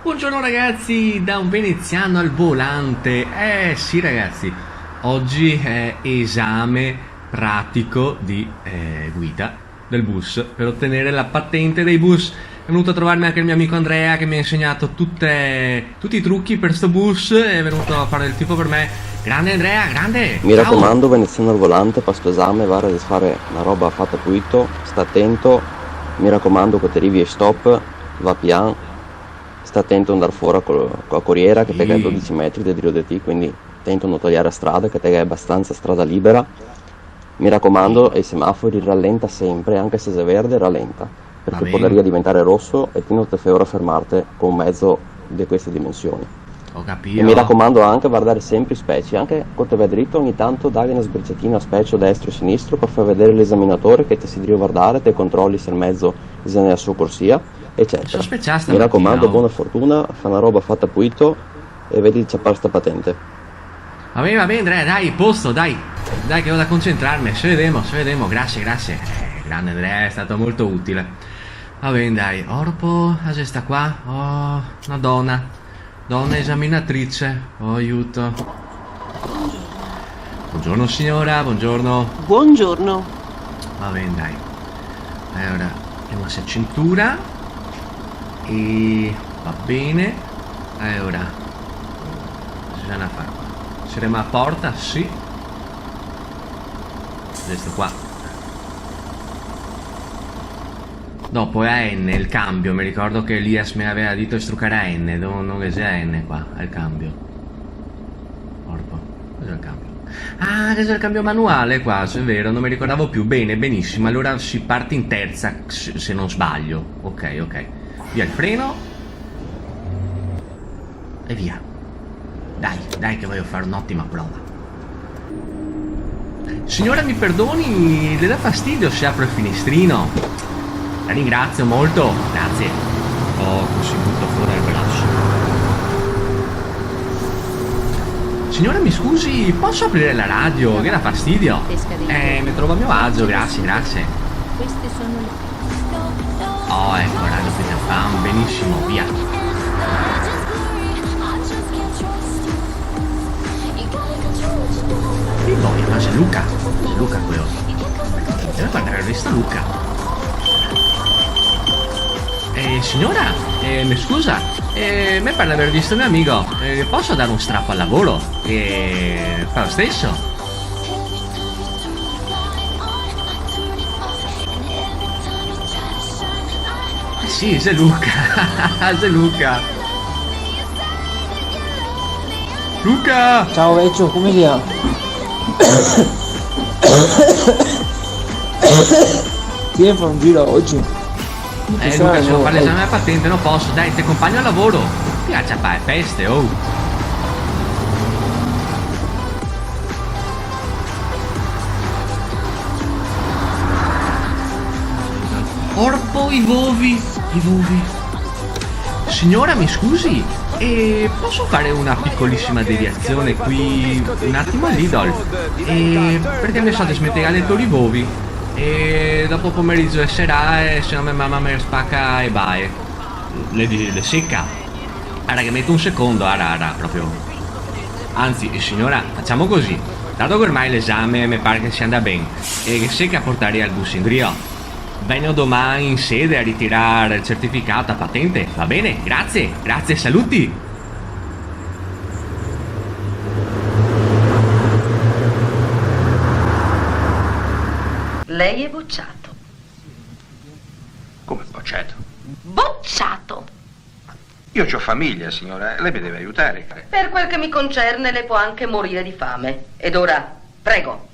Buongiorno ragazzi, da un veneziano al volante. Sì ragazzi, oggi è esame pratico di guida del bus per ottenere la patente dei bus. È venuto a trovarmi anche il mio amico Andrea che mi ha insegnato tutti i trucchi per sto bus. È venuto a fare il tifo per me. Grande Andrea, grande! Mi Ciao. raccomando, veneziano al volante, per sto esame, guarda di fare una roba fatta pulito, sta attento, mi raccomando che ti arrivi e stop, va pian, sta attento a andare fuori con la corriera che te è 12 metri da di te, quindi attento a non tagliare la strada che te è abbastanza strada libera. Mi raccomando, ai semafori rallenta sempre, anche se è verde rallenta, perché potrebbe diventare rosso e tu non ti fai ora fermarti con un mezzo di queste dimensioni. Ho capito. E mi raccomando anche guardare sempre i specchi, anche quando vai dritto ogni tanto dai una sbriciatina a specchio destro e sinistro per far vedere l'esaminatore che ti si deve guardare, te controlli se il mezzo è nella sua corsia, eccetera. Mi raccomando, buona fortuna, fa una roba fatta pulito e vedi di ciappare sta patente. Va bene Andrea, dai, posto, dai che vado a concentrarmi, se vedemo, grazie. Grande Andrea, è stato molto utile. Va bene dai, Orpo, cosa sta qua? Oh, una donna esaminatrice, oh aiuto. Buongiorno signora, buongiorno. Buongiorno. Va bene dai. Allora, vediamo se cintura. E va bene. Allora, cosa ne fa? Saremo a porta? Sì. Questo qua. Dopo è N il cambio, mi ricordo che Elias mi aveva detto struccare a N, non è N qua, al cambio. Orpo, cos'è il cambio? Ah, cos'è il cambio manuale qua, se è vero, non mi ricordavo più. Bene, benissimo, allora si parte in terza, se non sbaglio. Ok. Via il freno. E via. Dai che voglio fare un'ottima prova. Signora, mi perdoni, le dà fastidio se apro il finestrino? La ringrazio molto, grazie. Così butto fuori il braccio. Signora, mi scusi, posso aprire la radio? Che dà fastidio? Mi trovo a mio agio, grazie. Queste sono le... Oh, ecco, Radio Peter Pan, benissimo, via. E poi, ma c'è Luca quello. Deve guardare il visto Luca. Signora, mi scusa, me per aver visto mio amico, posso dare un strappo al lavoro? Fa lo stesso? Sì, c'è Luca, c'è Luca. Luca! Ciao vecchio, come stia? Vieni a fare un giro oggi. Luca, se devo fare l'esame della patente non posso, dai, ti accompagno al lavoro. Piaccia fare feste, oh. Orpo, i vovi. Signora, mi scusi, posso fare una piccolissima deviazione qui un attimo all'Idol? Perché mi so smettere i vovi. E dopo pomeriggio e sera, se no mia mamma mi spacca e vai. Le secca. Ara che metto un secondo, ara, proprio. Anzi, signora, facciamo così. Dato che ormai l'esame mi pare che si andrà bene e che secca portare al bus in grio, vengo domani in sede a ritirare il certificato a patente, va bene? Grazie, saluti! Lei è bocciato. Come bocciato? Bocciato! Io ho famiglia, signora, lei mi deve aiutare. Per quel che mi concerne, lei può anche morire di fame. Ed ora, prego,